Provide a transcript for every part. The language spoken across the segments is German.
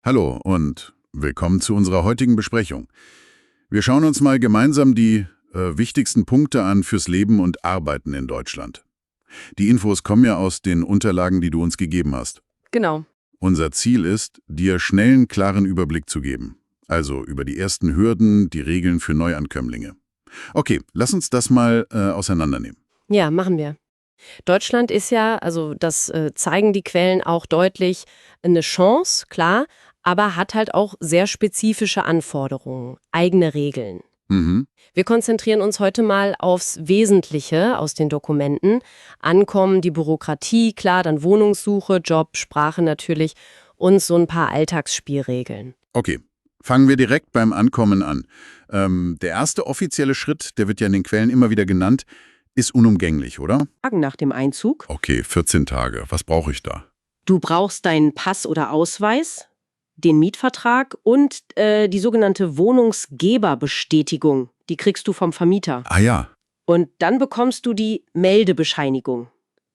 Hallo und willkommen zu unserer heutigen Besprechung. Wir schauen uns mal gemeinsam die wichtigsten Punkte an fürs Leben und Arbeiten in Deutschland. Die Infos kommen ja aus den Unterlagen, die du uns gegeben hast. Genau. Unser Ziel ist, dir schnellen, klaren Überblick zu geben. Also über die ersten Hürden, die Regeln für Neuankömmlinge. Okay, lass uns das mal auseinandernehmen. Ja, machen wir. Deutschland ist ja, also das zeigen die Quellen auch deutlich, eine Chance, klar, aber hat halt auch sehr spezifische Anforderungen, eigene Regeln. Mhm. Wir konzentrieren uns heute mal aufs Wesentliche aus den Dokumenten. Ankommen, die Bürokratie, klar, dann Wohnungssuche, Job, Sprache natürlich und so ein paar Alltagsspielregeln. Okay, fangen wir direkt beim Ankommen an. Der erste offizielle Schritt, der wird ja in den Quellen immer wieder genannt, ist unumgänglich, oder? Tagen nach dem Einzug. Okay, 14 Tage. Was brauche ich da? Du brauchst deinen Pass oder Ausweis, den Mietvertrag und die sogenannte Wohnungsgeberbestätigung. Die kriegst du vom Vermieter. Ah ja, Und dann bekommst du die Meldebescheinigung.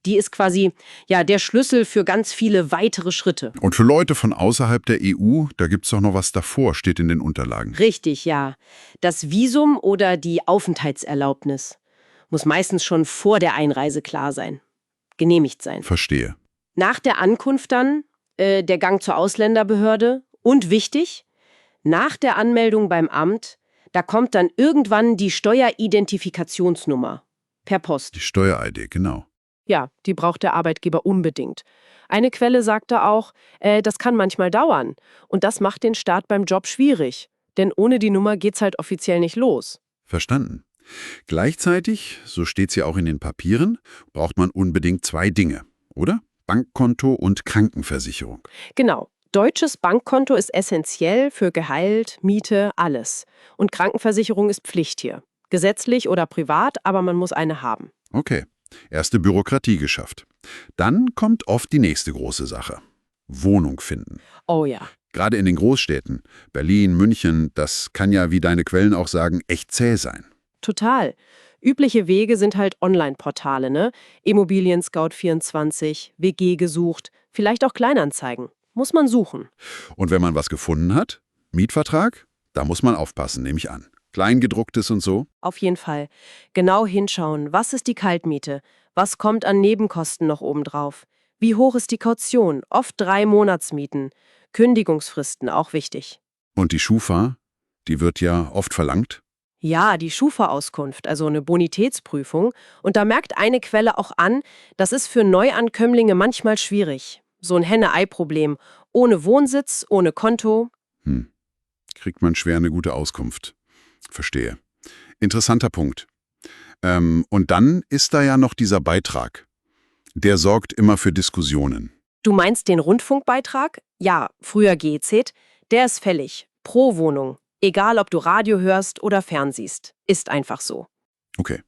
Die ist quasi der Schlüssel für ganz viele weitere Schritte. und für Leute von außerhalb der EU, da gibt's doch noch was davor, steht in den Unterlagen. Richtig, ja. Das Visum oder die Aufenthaltserlaubnis muss meistens schon vor der Einreise klar sein. Genehmigt sein. Verstehe. Nach der Ankunft dann der Gang zur Ausländerbehörde und wichtig, nach der Anmeldung beim Amt, da kommt dann irgendwann die Steueridentifikationsnummer per Post. Die Steuer-ID, genau. Ja, die braucht der Arbeitgeber unbedingt. Eine Quelle sagte auch, das kann manchmal dauern. Und das macht den Start beim Job schwierig. Denn ohne die Nummer geht's halt offiziell nicht los. Verstanden. Gleichzeitig, so steht's ja auch in den Papieren, braucht man unbedingt zwei Dinge, oder? Bankkonto und Krankenversicherung. Genau. Deutsches Bankkonto ist essentiell für Gehalt, Miete, alles. Und Krankenversicherung ist Pflicht hier. Gesetzlich oder privat, aber man muss eine haben. Okay, erste Bürokratie geschafft. Dann kommt oft die nächste große Sache. Wohnung finden. Oh ja. Gerade in den Großstädten, Berlin, München, das kann ja, wie deine Quellen auch sagen, echt zäh sein. Total. Übliche Wege sind halt Online-Portale, ne? Immobilien Scout 24, WG gesucht, vielleicht auch Kleinanzeigen. Muss man suchen. Und wenn man was gefunden hat, Mietvertrag, da muss man aufpassen, nehme ich an. Kleingedrucktes und so. Auf jeden Fall. Genau hinschauen. Was ist die Kaltmiete? Was kommt an Nebenkosten noch obendrauf? Wie hoch ist die Kaution? Oft 3 Monatsmieten. Kündigungsfristen, auch wichtig. Und die Schufa, die wird ja oft verlangt. Ja, die Schufa-Auskunft, also eine Bonitätsprüfung. Und da merkt eine Quelle auch an, das ist für Neuankömmlinge manchmal schwierig. So ein Henne-Ei-Problem. Ohne Wohnsitz, ohne Konto. Kriegt man schwer eine gute Auskunft. Verstehe. Interessanter Punkt. Und dann ist da ja noch dieser Beitrag. Der sorgt immer für Diskussionen. Du meinst den Rundfunkbeitrag? Ja, früher GEZ. Der ist fällig. Pro Wohnung. Egal, ob du Radio hörst oder fernsiehst. Ist einfach so. Okay.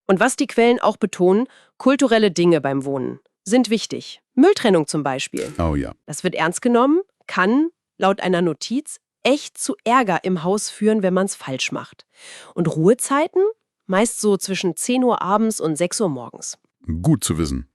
Und was die Quellen auch betonen, kulturelle Dinge beim Wohnen sind wichtig. Mülltrennung zum Beispiel. Oh ja. Das wird ernst genommen, kann, laut einer Notiz, echt zu Ärger im Haus führen, wenn man es falsch macht. Und Ruhezeiten? Meist so zwischen 10 Uhr abends und 6 Uhr morgens. Gut zu wissen.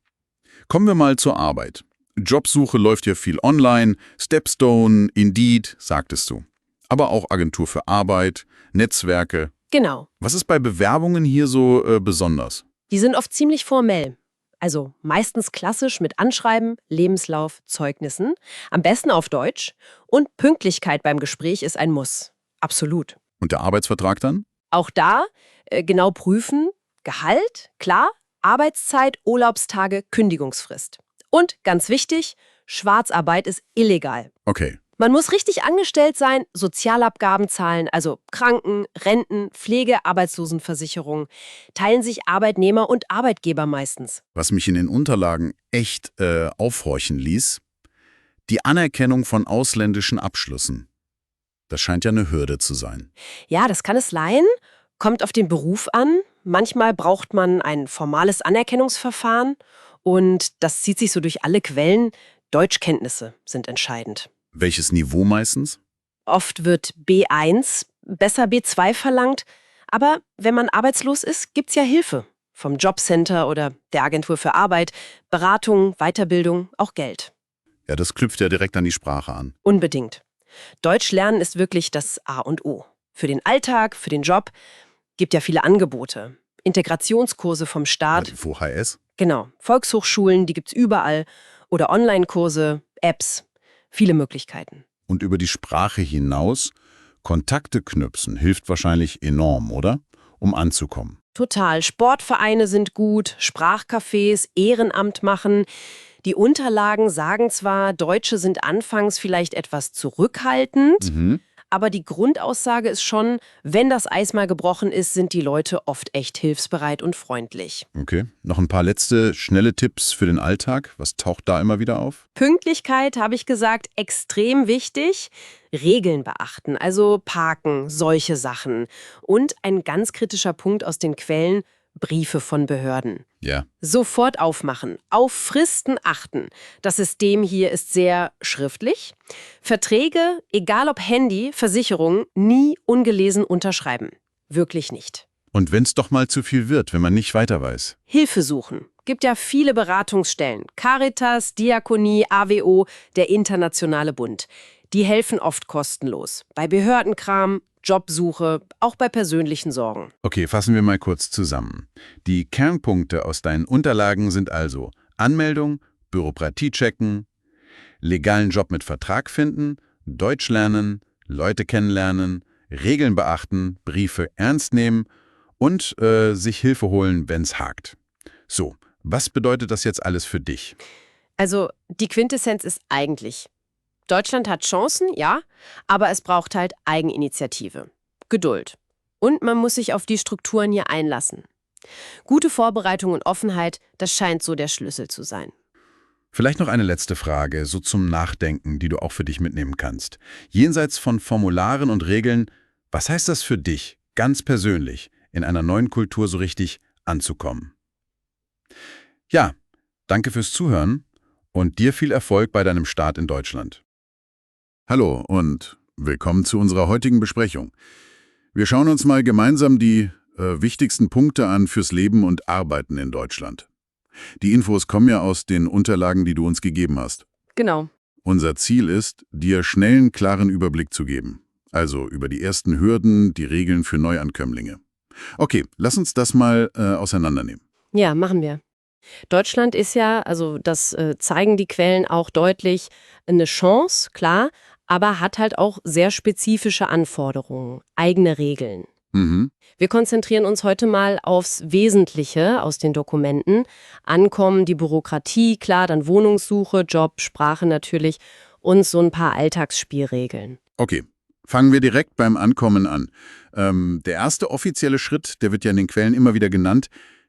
Kommen wir mal zur Arbeit. Jobsuche läuft ja viel online, Stepstone, Indeed, sagtest du. Aber auch Agentur für Arbeit, Netzwerke. Genau. Was ist bei Bewerbungen hier so besonders? Die sind oft ziemlich formell. Also meistens klassisch mit Anschreiben, Lebenslauf, Zeugnissen. Am besten auf Deutsch. Und Pünktlichkeit beim Gespräch ist ein Muss. Absolut. Und der Arbeitsvertrag dann? Auch da genau prüfen. Gehalt, klar. Arbeitszeit, Urlaubstage, Kündigungsfrist. Und ganz wichtig, Schwarzarbeit ist illegal. Okay. Man muss richtig angestellt sein, Sozialabgaben zahlen, also Kranken-, Renten-, Pflege-, Arbeitslosenversicherung. Teilen sich Arbeitnehmer und Arbeitgeber meistens. Was mich in den Unterlagen echt aufhorchen ließ, die Anerkennung von ausländischen Abschlüssen. Das scheint ja eine Hürde zu sein. Ja, das kann es sein, kommt auf den Beruf an. Manchmal braucht man ein formales Anerkennungsverfahren und das zieht sich so durch alle Quellen. Deutschkenntnisse sind entscheidend. Welches Niveau meistens? Oft wird B1, besser B2 verlangt. Aber wenn man arbeitslos ist, gibt's ja Hilfe. Vom Jobcenter oder der Agentur für Arbeit, Beratung, Weiterbildung, auch Geld. Ja, das knüpft ja direkt an die Sprache an. Unbedingt. Deutsch lernen ist wirklich das A und O. Für den Alltag, für den Job, gibt ja viele Angebote. Integrationskurse vom Staat, Die VHS? genau, Volkshochschulen, die gibt's überall. Oder Online-Kurse, Apps, viele Möglichkeiten. Und über die Sprache hinaus Kontakte knüpfen hilft wahrscheinlich enorm, oder? Um anzukommen. Total. Sportvereine sind gut, Sprachcafés, Ehrenamt machen. Die Unterlagen sagen zwar, Deutsche sind anfangs vielleicht etwas zurückhaltend, aber die Grundaussage ist schon, wenn das Eis mal gebrochen ist, sind die Leute oft echt hilfsbereit und freundlich. Okay. Noch ein paar letzte, schnelle Tipps für den Alltag. Was taucht da immer wieder auf? Pünktlichkeit, habe ich gesagt, extrem wichtig. Regeln beachten, also parken, solche Sachen. Und ein ganz kritischer Punkt aus den Quellen, Briefe von Behörden. Ja. Sofort aufmachen, auf Fristen achten. Das System hier ist sehr schriftlich. Verträge, egal ob Handy, Versicherung, nie ungelesen unterschreiben. Wirklich nicht. Und wenn es doch mal zu viel wird, wenn man nicht weiter weiß? Hilfe suchen. Gibt ja viele Beratungsstellen. Caritas, Diakonie, AWO, der Internationale Bund. Die helfen oft kostenlos. Bei Behördenkram, Jobsuche, auch bei persönlichen Sorgen. Okay, fassen wir mal kurz zusammen. Die Kernpunkte aus deinen Unterlagen sind also Anmeldung, Bürokratie checken, legalen Job mit Vertrag finden, Deutsch lernen, Leute kennenlernen, Regeln beachten, Briefe ernst nehmen und sich Hilfe holen, wenn's hakt. So, was bedeutet das jetzt alles für dich? Also die Quintessenz ist eigentlich, Deutschland hat Chancen, ja, aber es braucht halt Eigeninitiative, Geduld. Und man muss sich auf die Strukturen hier einlassen. Gute Vorbereitung und Offenheit, das scheint so der Schlüssel zu sein. Vielleicht noch eine letzte Frage, so zum Nachdenken, die du auch für dich mitnehmen kannst. Jenseits von Formularen und Regeln, was heißt das für dich, ganz persönlich, in einer neuen Kultur so richtig anzukommen? Ja, danke fürs Zuhören und dir viel Erfolg bei deinem Start in Deutschland. Hallo und willkommen zu unserer heutigen Besprechung. Wir schauen uns mal gemeinsam die wichtigsten Punkte an fürs Leben und Arbeiten in Deutschland. Die Infos kommen ja aus den Unterlagen, die du uns gegeben hast. Genau. Unser Ziel ist, dir schnellen, klaren Überblick zu geben. Also über die ersten Hürden, die Regeln für Neuankömmlinge. Okay, lass uns das mal auseinandernehmen. Ja, machen wir. Deutschland ist ja, also das zeigen die Quellen auch deutlich, eine Chance, klar, aber hat halt auch sehr spezifische Anforderungen, eigene Regeln. Wir konzentrieren uns heute mal aufs Wesentliche aus den Dokumenten. Ankommen, die Bürokratie, klar, dann Wohnungssuche, Job, Sprache natürlich und so ein paar Alltagsspielregeln. Okay, fangen wir direkt beim Ankommen an. Der erste offizielle Schritt, der wird ja in den Quellen immer wieder genannt,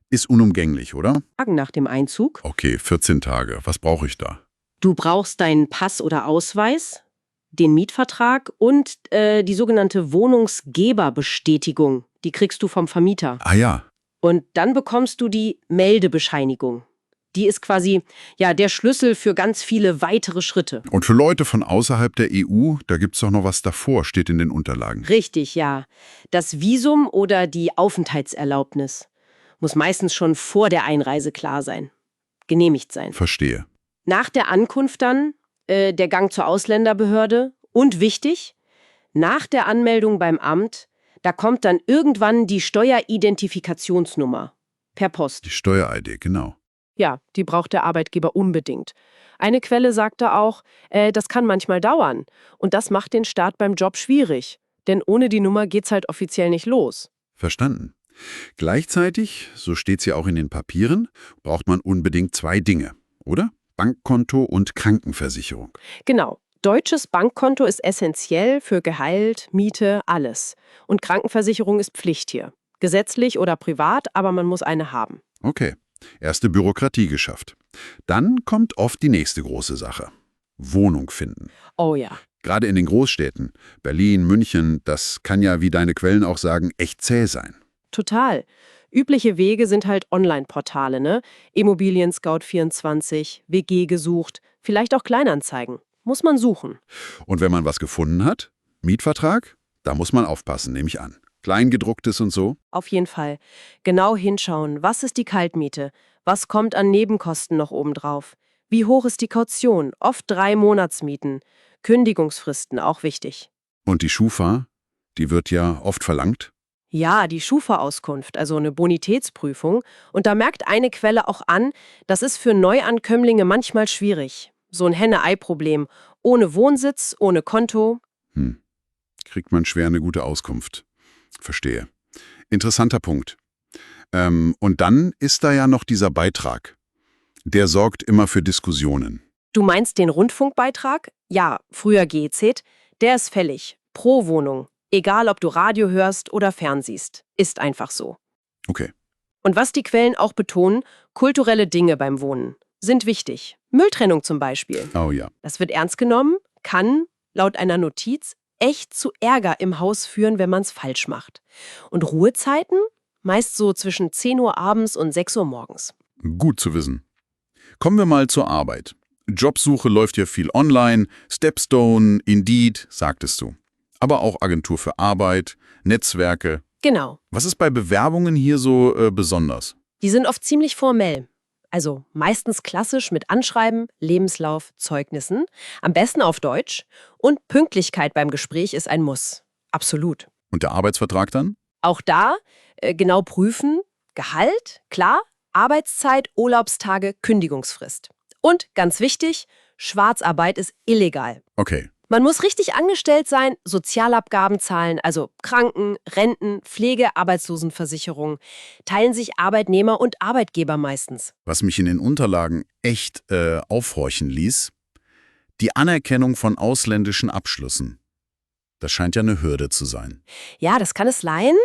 ist unumgänglich, oder? Tagen nach dem Einzug. Okay, 14 Tage. Was brauche ich da? Du brauchst deinen Pass oder Ausweis, den Mietvertrag und die sogenannte Wohnungsgeberbestätigung. Die kriegst du vom Vermieter. Ah ja, Und dann bekommst du die Meldebescheinigung. Die ist quasi ja der Schlüssel für ganz viele weitere Schritte. und für Leute von außerhalb der EU, da gibt's doch noch was davor, steht in den Unterlagen. Richtig, ja. Das Visum oder die Aufenthaltserlaubnis muss meistens schon vor der Einreise klar sein. Genehmigt sein. Verstehe. Nach der Ankunft dann der Gang zur Ausländerbehörde und wichtig, nach der Anmeldung beim Amt, da kommt dann irgendwann die Steueridentifikationsnummer per Post. Die Steuer-ID, genau. Ja, die braucht der Arbeitgeber unbedingt. Eine Quelle sagte auch, das kann manchmal dauern. Und das macht den Start beim Job schwierig. Denn ohne die Nummer geht's halt offiziell nicht los. Verstanden. Gleichzeitig, so steht's ja auch in den Papieren, braucht man unbedingt 2 Dinge, oder? Bankkonto und Krankenversicherung. Genau. Deutsches Bankkonto ist essentiell für Gehalt, Miete, alles. Und Krankenversicherung ist Pflicht hier. Gesetzlich oder privat, aber man muss eine haben. Okay, erste Bürokratie geschafft. Dann kommt oft die nächste große Sache. Wohnung finden. Oh ja. Gerade in den Großstädten, Berlin, München, das kann ja, wie deine Quellen auch sagen, echt zäh sein. Total. Übliche Wege sind halt Online-Portale, ne? Immobilien Scout 24, WG gesucht, vielleicht auch Kleinanzeigen. Muss man suchen. Und wenn man was gefunden hat, Mietvertrag, da muss man aufpassen, nehme ich an. Kleingedrucktes und so. Auf jeden Fall. Genau hinschauen. Was ist die Kaltmiete? Was kommt an Nebenkosten noch obendrauf? Wie hoch ist die Kaution? Oft 3 Monatsmieten. Kündigungsfristen, auch wichtig. Und die Schufa, die wird ja oft verlangt. Ja, die Schufa-Auskunft, also eine Bonitätsprüfung. Und da merkt eine Quelle auch an, das ist für Neuankömmlinge manchmal schwierig. So ein Henne-Ei-Problem. Ohne Wohnsitz, ohne Konto. Kriegt man schwer eine gute Auskunft. Verstehe. Interessanter Punkt. Und dann ist da ja noch dieser Beitrag. Der sorgt immer für Diskussionen. Du meinst den Rundfunkbeitrag? Ja, früher GEZ. Der ist fällig. Pro Wohnung. Egal, ob du Radio hörst oder fernsiehst. Ist einfach so. Okay. Und was die Quellen auch betonen, kulturelle Dinge beim Wohnen sind wichtig. Mülltrennung zum Beispiel. Oh ja. Das wird ernst genommen, kann, laut einer Notiz, echt zu Ärger im Haus führen, wenn man es falsch macht. Und Ruhezeiten? Meist so zwischen 10 Uhr abends und 6 Uhr morgens. Gut zu wissen. Kommen wir mal zur Arbeit. Jobsuche läuft ja viel online, Stepstone, Indeed, sagtest du. Aber auch Agentur für Arbeit, Netzwerke. Genau. Was ist bei Bewerbungen hier so besonders? Die sind oft ziemlich formell. Also meistens klassisch mit Anschreiben, Lebenslauf, Zeugnissen. Am besten auf Deutsch. Und Pünktlichkeit beim Gespräch ist ein Muss. Absolut. Und der Arbeitsvertrag dann? Auch da genau prüfen. Gehalt, klar. Arbeitszeit, Urlaubstage, Kündigungsfrist. Und ganz wichtig, Schwarzarbeit ist illegal. Okay. Man muss richtig angestellt sein, Sozialabgaben zahlen, also Kranken-, Renten-, Pflege-, Arbeitslosenversicherung, teilen sich Arbeitnehmer und Arbeitgeber meistens. Was mich in den Unterlagen echt aufhorchen ließ, die Anerkennung von ausländischen Abschlüssen. Das scheint ja eine Hürde zu sein. Ja, das kann es sein,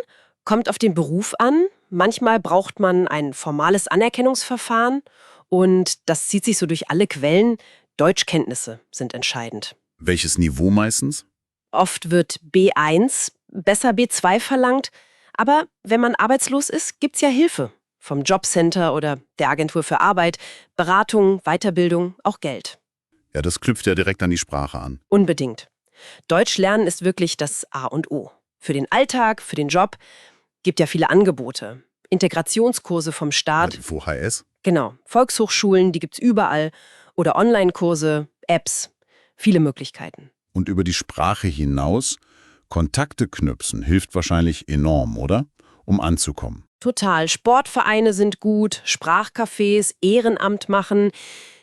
kommt auf den Beruf an. Manchmal braucht man ein formales Anerkennungsverfahren und das zieht sich so durch alle Quellen. Deutschkenntnisse sind entscheidend. Welches Niveau meistens? Oft wird B1, besser B2 verlangt. Aber wenn man arbeitslos ist, gibt's ja Hilfe. Vom Jobcenter oder der Agentur für Arbeit, Beratung, Weiterbildung, auch Geld. Ja, das knüpft ja direkt an die Sprache an. Unbedingt. Deutsch lernen ist wirklich das A und O. Für den Alltag, für den Job, gibt ja viele Angebote. Integrationskurse vom Staat. Die VHS? Genau. Volkshochschulen, die gibt's überall. Oder Online-Kurse, Apps. Viele Möglichkeiten. Und über die Sprache hinaus, Kontakte knüpfen hilft wahrscheinlich enorm, oder? Um anzukommen. Total. Sportvereine sind gut, Sprachcafés, Ehrenamt machen.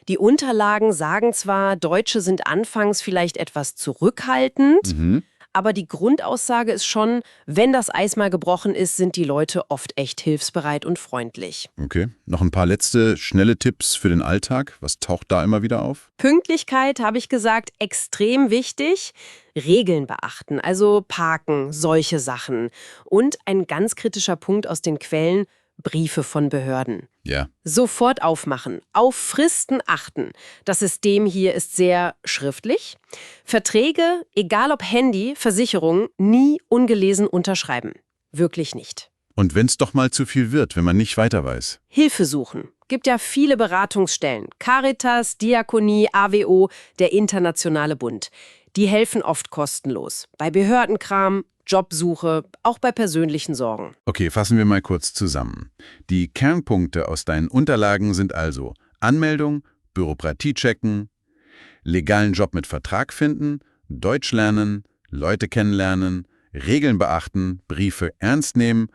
Die Unterlagen sagen zwar, Deutsche sind anfangs vielleicht etwas zurückhaltend, aber die Grundaussage ist schon, wenn das Eis mal gebrochen ist, sind die Leute oft echt hilfsbereit und freundlich. Okay. Noch ein paar letzte, schnelle Tipps für den Alltag. Was taucht da immer wieder auf? Pünktlichkeit, habe ich gesagt, extrem wichtig. Regeln beachten, also parken, solche Sachen. Und ein ganz kritischer Punkt aus den Quellen, Briefe von Behörden. Ja. Sofort aufmachen, auf Fristen achten. Das System hier ist sehr schriftlich. Verträge, egal ob Handy, Versicherung, nie ungelesen unterschreiben. Wirklich nicht. Und wenn es doch mal zu viel wird, wenn man nicht weiter weiß? Hilfe suchen. Gibt ja viele Beratungsstellen. Caritas, Diakonie, AWO, der Internationale Bund. Die helfen oft kostenlos. Bei Behördenkram, Jobsuche, auch bei persönlichen Sorgen. Okay, fassen wir mal kurz zusammen. Die Kernpunkte aus deinen Unterlagen sind also Anmeldung, Bürokratie checken, legalen Job mit Vertrag finden, Deutsch lernen, Leute kennenlernen, Regeln beachten, Briefe ernst nehmen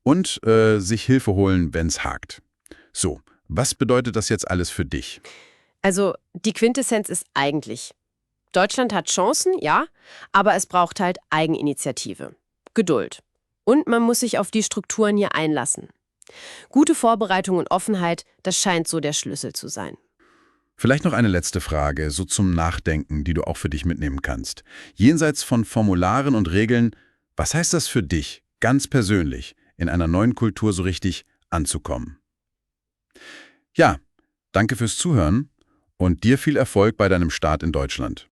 und sich Hilfe holen, wenn's hakt. So, was bedeutet das jetzt alles für dich? Also, die Quintessenz ist eigentlich: Deutschland hat Chancen, ja, aber es braucht halt Eigeninitiative, Geduld. Und man muss sich auf die Strukturen hier einlassen. Gute Vorbereitung und Offenheit, das scheint so der Schlüssel zu sein. Vielleicht noch eine letzte Frage, so zum Nachdenken, die du auch für dich mitnehmen kannst. Jenseits von Formularen und Regeln, was heißt das für dich, ganz persönlich, in einer neuen Kultur so richtig anzukommen? Ja, danke fürs Zuhören und dir viel Erfolg bei deinem Start in Deutschland.